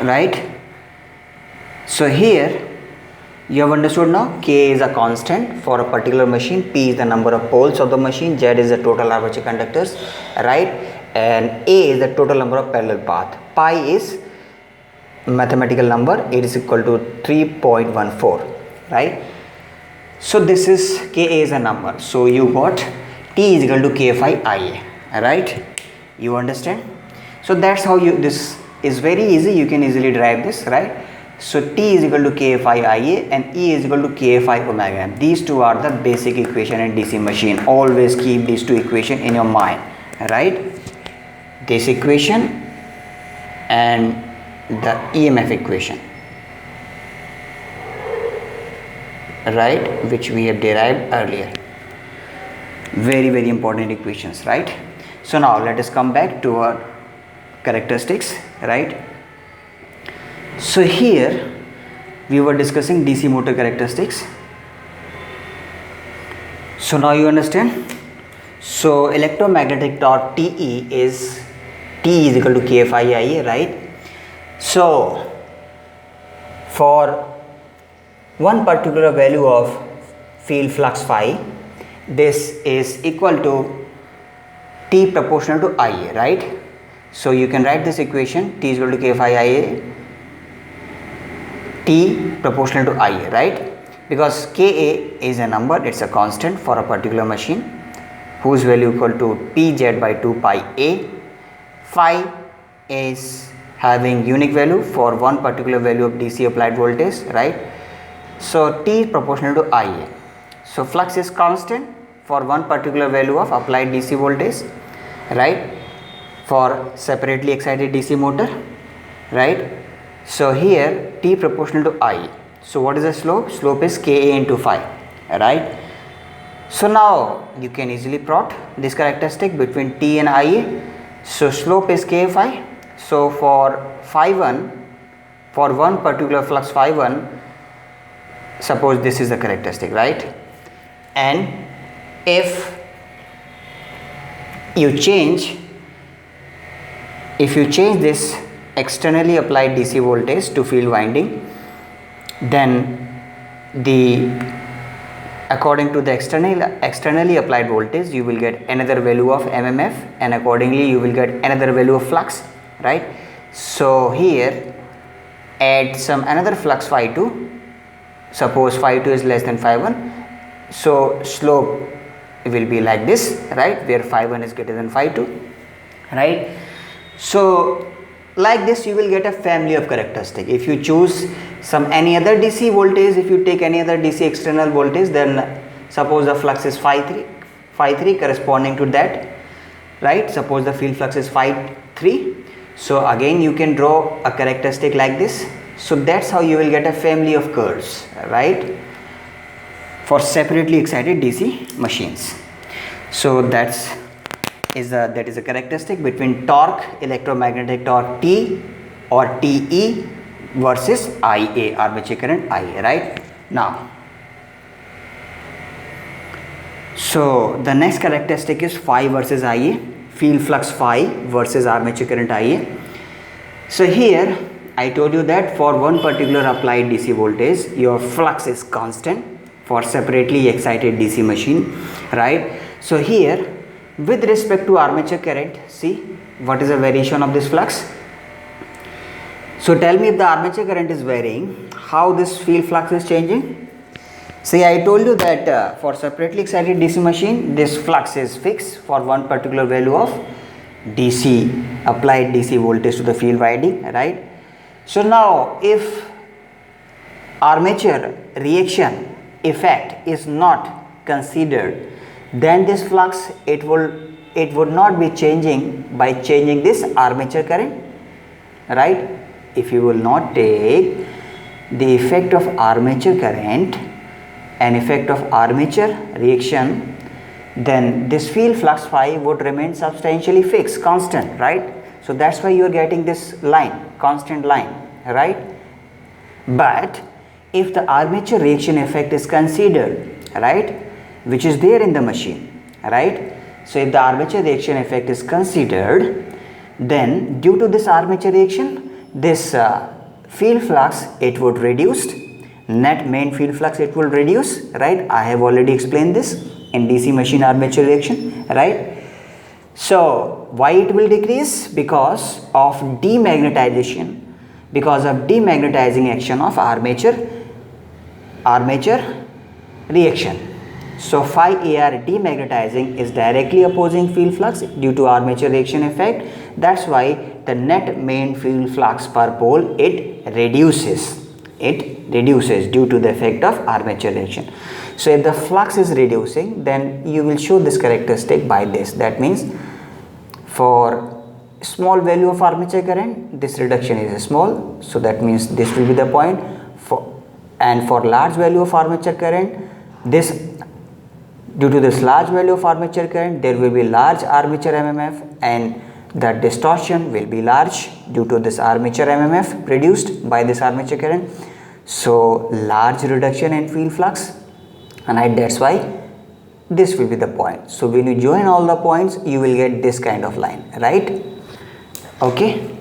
right? So here you have understood now, K is a constant for a particular machine, P is the number of poles of the machine, Z is the total armature conductors, right? And A is the total number of parallel path. Pi is mathematical number, it is equal to 3.14, right? So this is Ka is a number, so you got T is equal to K phi Ia, right? You understand? So that's how you, this is very easy, you can easily derive this, right? So T is equal to K phi Ia and E is equal to K phi omega m. These two are the basic equation in DC machine. Always keep these two equation in your mind, right? This equation and the EMF equation, right, which we have derived earlier. Very important equations, right? So now let us come back to our characteristics, right? So here we were discussing DC motor characteristics. So now you understand. So electromagnetic torque TE is T is equal to K phi Ia, right? So for one particular value of field flux phi, this is equal to T proportional to Ia, right? So you can write this equation, T is equal to K phi Ia, T proportional to Ia, right? Because Ka is a number, it's a constant for a particular machine whose value equal to Pz by 2 pi A. Phi is having unique value for one particular value of DC applied voltage, right? So T is proportional to Ia. So flux is constant for one particular value of applied DC voltage, right? For separately excited DC motor, right? So here T proportional to I. So what is the slope? Slope is Ka into phi, right? So now you can easily plot this characteristic between T and Ia. So slope is K phi. So for phi 1, for one particular flux phi 1, suppose this is the characteristic, right? And if you change this externally applied DC voltage to field winding, then according to the externally applied voltage you will get another value of MMF, and accordingly you will get another value of flux, right? So here add some another flux phi 2, suppose phi 2 is less than phi 1, so slope will be like this, right, where phi 1 is greater than phi 2, right? So like this you will get a family of characteristic. If you choose some any other DC voltage, if you take any other DC external voltage, then suppose the flux is phi 3 corresponding to that, right? Suppose the field flux is phi 3, so again you can draw a characteristic like this. So that's how you will get a family of curves, right, for separately excited DC machines. So that is a characteristic between torque, electromagnetic torque T or TE versus IA, armature current IA, right? Now, so the next characteristic is phi versus IA, field flux phi versus armature current IA. So here I told you that for one particular applied DC voltage your flux is constant for separately excited DC machine, right? So here with respect to armature current, see what is the variation of this flux. So tell me, if the armature current is varying, how this field flux is changing? See, I told you that for separately excited DC machine this flux is fixed for one particular value of DC applied DC voltage to the field winding, right? So now if armature reaction effect is not considered, then this flux it would not be changing by changing this armature current, right? If you will not take the effect of armature current and effect of armature reaction, then this field flux phi would remain substantially fixed, constant, right? So that's why you are getting this line, constant line, right? But if the armature reaction effect is considered, right, which is there in the machine, right? So if the armature reaction effect is considered, then due to this armature reaction this field flux it would reduce, net main field flux it will reduce, right? I have already explained this in DC machine armature reaction, right? So why it will decrease? Because of demagnetization, because of demagnetizing action of armature reaction. So phi AR demagnetizing is directly opposing field flux due to armature reaction effect. That's why the net main field flux per pole it reduces due to the effect of armature reaction. So if the flux is reducing, then you will show this characteristic by this. That means for small value of armature current, this reduction is small, so that means this will be the point. And for large value of armature current, due to this large value of armature current, there will be large armature MMF, and the distortion will be large due to this armature MMF produced by this armature current. So large reduction in field flux, and that's why this will be the point. So when you join all the points, you will get this kind of line, right? Okay,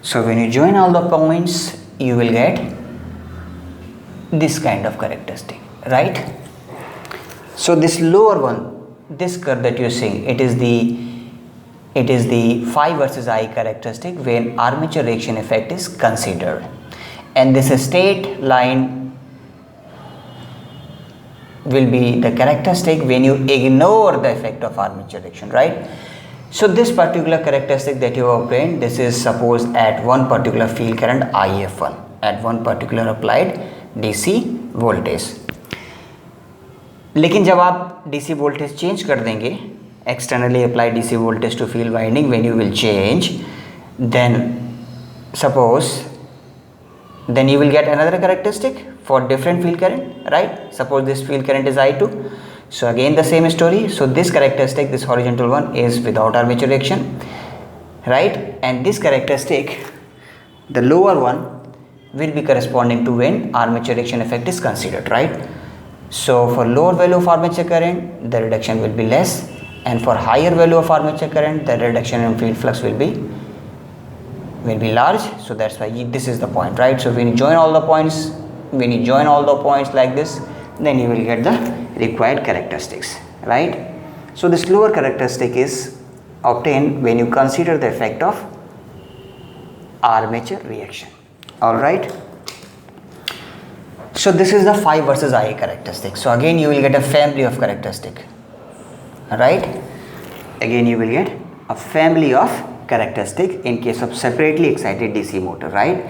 so when you join all the points, you will get this kind of characteristic, right? So this lower one, this curve that you are seeing, it is the phi versus I characteristic when armature reaction effect is considered, and this straight line will be the characteristic when you ignore the effect of armature reaction, right? So this particular characteristic that you have obtained, this is suppose at one particular field current IF1 at one particular applied DC voltage. लेकिन जब आप DC voltage change कर देंगे, externally applied DC voltage to field winding, when you will change, then you will get another characteristic for different field current, right? Suppose this field current is I2, so again the same story. So this characteristic, this horizontal one, is without armature reaction, right? And this characteristic, the lower one, will be corresponding to when armature reaction effect is considered, right? So for lower value of armature current, the reduction will be less, and for higher value of armature current, the reduction in field flux will be large. So that's why this is the point, right? So when you join all the points like this, then you will get the required characteristics, right? So this lower characteristic is obtained when you consider the effect of armature reaction. All right, so this is the phi versus I characteristic. So again you will get a family of characteristic, right? Again you will get a family of characteristic in case of separately excited DC motor, right?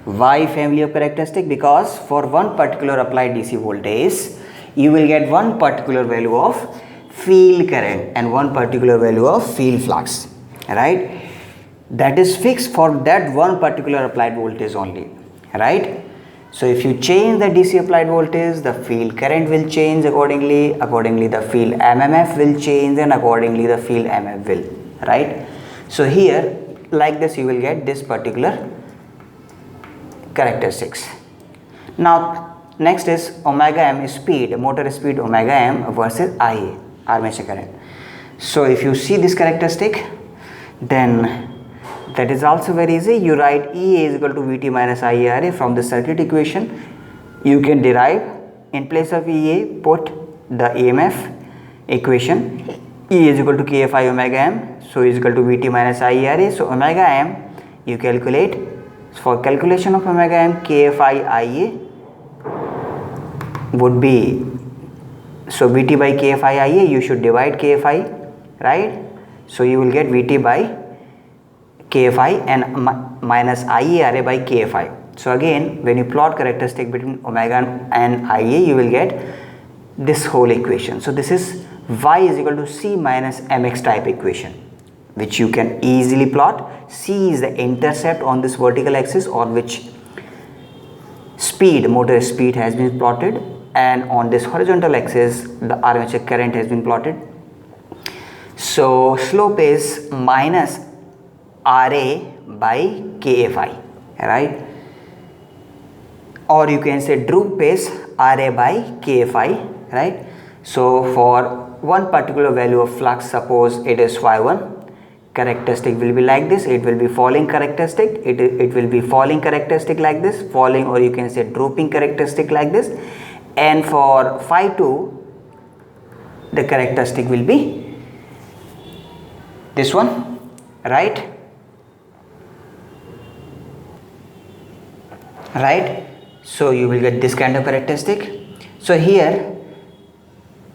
Why family of characteristic? Because for one particular applied DC voltage, you will get one particular value of field current and one particular value of field flux, right? That is fixed for that one particular applied voltage only, right? So if you change the DC applied voltage, the field current will change accordingly the field MMF will change, and accordingly the field MF will, right? So here like this you will get this particular characteristics. Now next is omega m speed, motor speed omega m versus IA, armature current. So if you see this characteristic, then that is also very easy. You write EA is equal to VT minus IARA from the circuit equation. You can derive in place of EA, put the EMF equation. E is equal to KFI omega m, so is equal to VT minus IARA. So omega m you calculate, for calculation of omega m, KFI IA would be, so VT by KFI IA, you should divide KFI, right? So you will get VT by KFI and minus IARA by KFI. So again when you plot characteristic between omega and IA, you will get this whole equation. So this is Y is equal to C minus MX type equation, which you can easily plot. C is the intercept on this vertical axis on which motor speed has been plotted, and on this horizontal axis the armature current has been plotted. So slope is minus RA by KFI, right? Or you can say droop is RA by KFI, right? So for one particular value of flux, suppose it is phi1, characteristic will be like this. It will be falling characteristic. It will be falling characteristic like this, falling, or you can say drooping characteristic like this. And for phi 2, the characteristic will be this one, right? So you will get this kind of characteristic. So here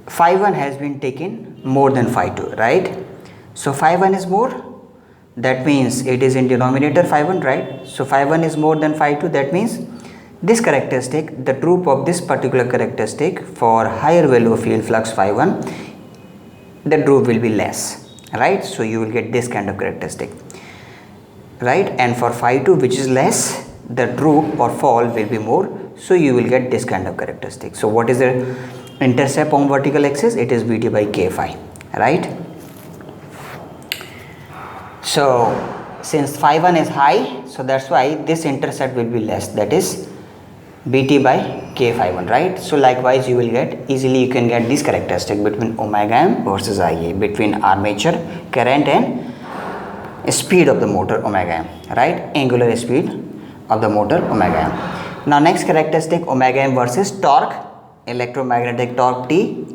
phi 1 has been taken more than phi 2, right? So phi 1 is more, that means it is in denominator phi 1, right? So phi 1 is more than phi 2, that means this characteristic, the droop of this particular characteristic for higher value of field flux phi 1, the droop will be less, right? So you will get this kind of characteristic, right? And for phi 2, which is less, the droop or fall will be more, so you will get this kind of characteristic. So what is the intercept on vertical axis? It is Vt by k phi, right? So since phi 1 is high, so that's why this intercept will be less, that is Bt by k phi 1, right? So likewise you will get, easily you can get this characteristic between omega m versus Ia, between armature current and speed of the motor omega m, right? Angular speed of the motor omega m. Now next characteristic, omega m versus torque, electromagnetic torque T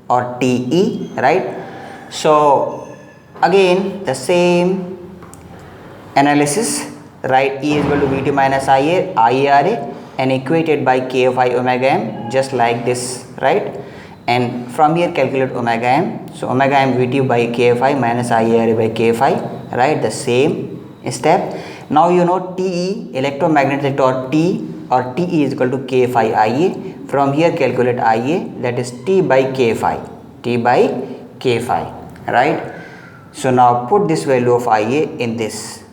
or Te, right? So again the same analysis, right? E is equal to Vt minus IaRa and equated by k phi omega m, just like this, right? And from here calculate omega m. So omega m Vt by k phi minus IaRa by k phi, right? The same step. Now you know Te, electromagnetic torque T or Te is equal to k phi Ia. From here calculate Ia, that is T by k phi, T by k phi, right? So now put this value of Ia in this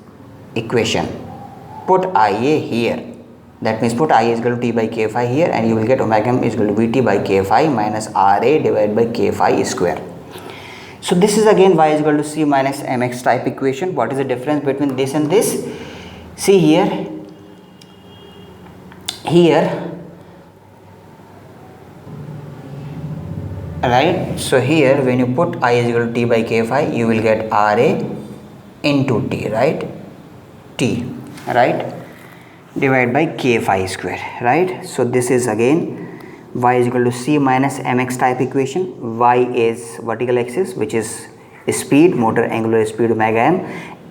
equation, put Ia here, that means put Ia is equal to T by k phi here, and you will get omega m is equal to Vt by k phi minus Ra divided by k phi square. So this is again y is equal to c minus mx type equation. What is the difference between this and this? See here, right? So here when you put I is equal to T by k phi, you will get Ra into T, right? T, right? Divided by k phi square, right? So this is again y is equal to c minus mx type equation. Y is vertical axis, which is speed, motor angular speed omega m,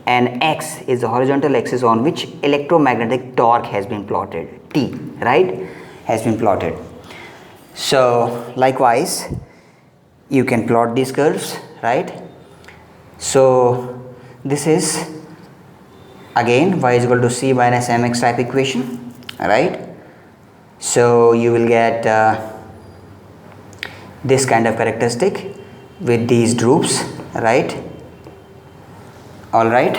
and x is the horizontal axis on which electromagnetic torque has been plotted, T, right? Has been plotted. So likewise you can plot these curves, right? So this is again y is equal to c minus mx type equation, right? So you will get this kind of characteristic with these droops, right? All right,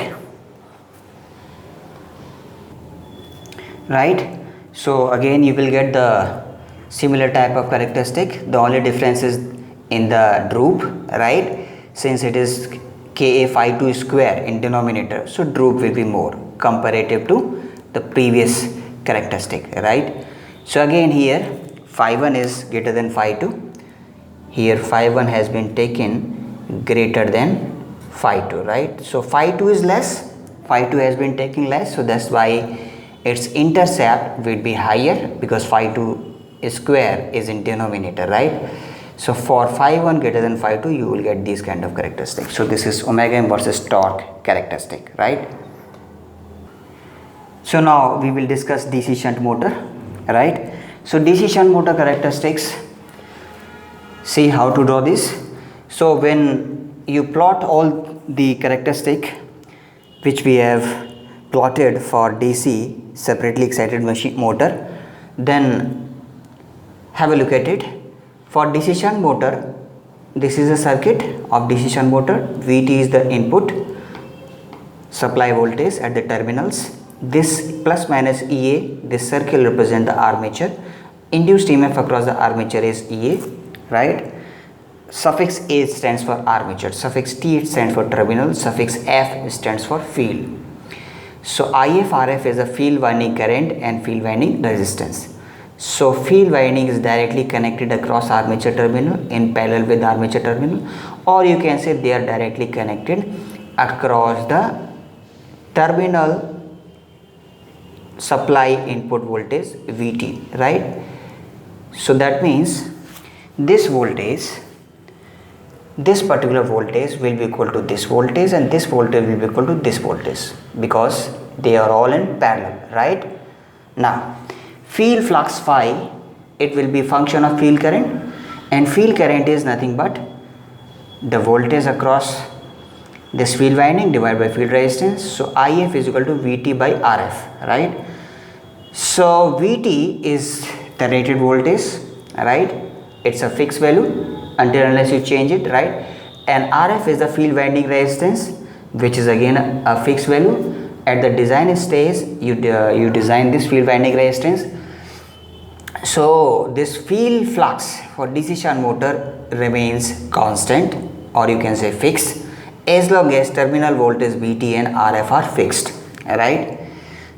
so again you will get the similar type of characteristic. The only difference is in the droop, right? Since it is Ka phi 2 square in denominator, so droop will be more comparative to the previous characteristic, right? So again here phi 1 is greater than phi 2, here phi 1 has been taken greater than phi 2, right? So phi 2 is less, phi 2 has been taken less, so that's why its intercept will be higher, because phi 2 square is in denominator, right? So for phi 1 greater than phi 2, you will get these kind of characteristics. So this is omega m versus torque characteristic, right? So now we will discuss DC shunt motor, right? So DC shunt motor characteristics, see how to draw this. So when you plot all the characteristic which we have plotted for DC separately excited machine motor, then have a look at it. For DC shunt motor, this is a circuit of DC shunt motor. Vt is the input supply voltage at the terminals. This plus minus Ea, this circle represent the armature. Induced EMF across the armature is Ea, right? Suffix A stands for armature, suffix T stands for terminal, suffix F stands for field. So IF/RF is a field winding current and field winding resistance. So field winding is directly connected across armature terminal in parallel with armature terminal, or you can say they are directly connected across the terminal supply input voltage Vt, right? So that means this voltage, this particular voltage will be equal to this voltage, and this voltage will be equal to this voltage, because they are all in parallel, right? Now field flux phi, it will be function of field current, and field current is nothing but the voltage across this field winding divided by field resistance. So If is equal to Vt by Rf, right? So Vt is the rated voltage, right? It's a fixed value until unless you change it, right? And Rf is the field winding resistance, which is again a fixed value. At the design stage, you design this field winding resistance. So this field flux for DC shunt motor remains constant, or you can say fixed, as long as terminal voltage Vt and Rf are fixed, right?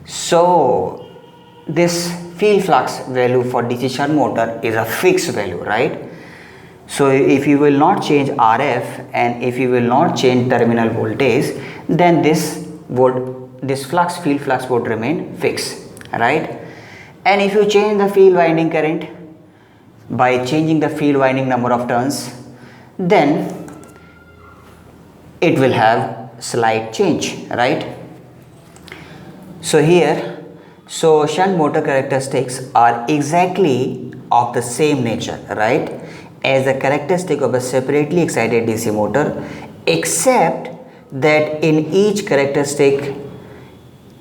So this field flux value for DC shunt motor is a fixed value, right? So if you will not change Rf and if you will not change terminal voltage, then this flux, field flux would remain fixed, right? And if you change the field winding current by changing the field winding number of turns, then it will have slight change, right? So here, so shunt motor characteristics are exactly of the same nature, right, as the characteristic of a separately excited DC motor, except that in each characteristic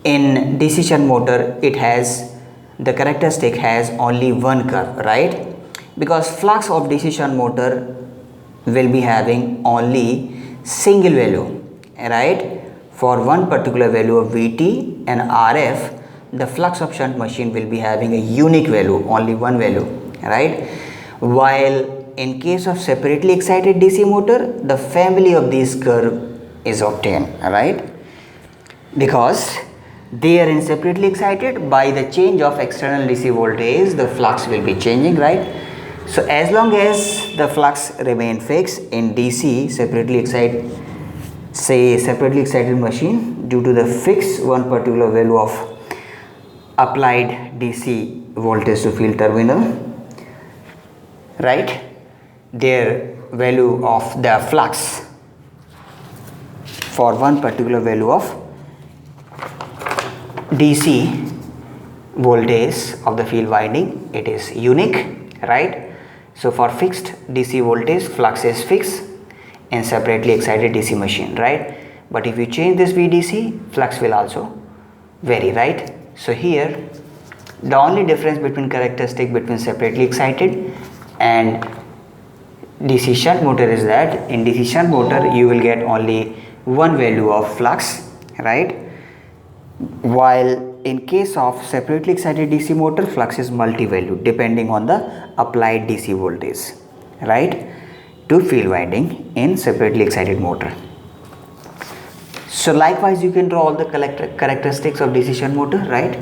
in DC shunt motor, the characteristic has only one curve, right? Because flux of DC shunt motor will be having only single value, right? For one particular value of Vt and Rf, the flux of shunt machine will be having a unique value, only one value, right? While in case of separately excited DC motor, the family of these curve is obtained, right? Because they are in separately excited, by the change of external DC voltage, the flux will be changing, right? So as long as the flux remain fixed in DC separately excited, say separately excited machine, due to the fixed one particular value of applied DC voltage to field terminal, right, their value of the flux for one particular value of DC voltage of the field winding, it is unique, right? So for fixed DC voltage, flux is fixed in separately excited DC machine, right? But if you change this VDC, flux will also vary, right? So here the only difference between characteristic between separately excited and DC shunt motor is that in DC shunt motor you will get only one value of flux, right? While in case of separately excited DC motor, flux is multi-value depending on the applied DC voltage, right, to field winding in separately excited motor. So likewise you can draw all the characteristics of DC shunt motor, right?